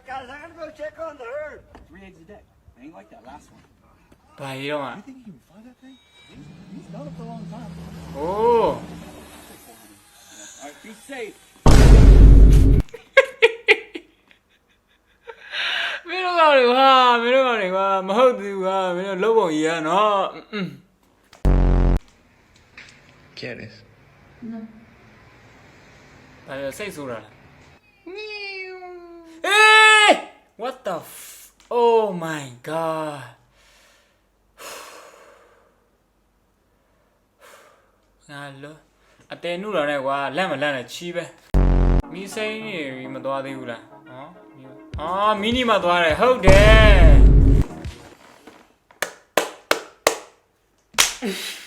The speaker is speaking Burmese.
guys, I'm gonna go check on the herd. 3 eggs a day. Ain't like that last one. ဘာကြီးတော့ You think you can fly that thing? He's done it for a long time. โอ้ All right, be safe. မင်းတို့ကောင်တွေဟာမင်းတို့ကောင်တွေကမဟုတ်ဘူးကွာမင်းတို့လုံးပုံကြီးရနော် ¿Quieres? ဒါရစိတ်ဆိုးတာလား Hey! What the Oh my god ငါလောအတဲနုတော်နဲ့ကွာလက်မလက်နဲ့ချီးပဲမီးစိမ်းနေမသွားသေးဘူးလားဟောအော်မီနီမှာသွားတယ်ဟုတ်တယ်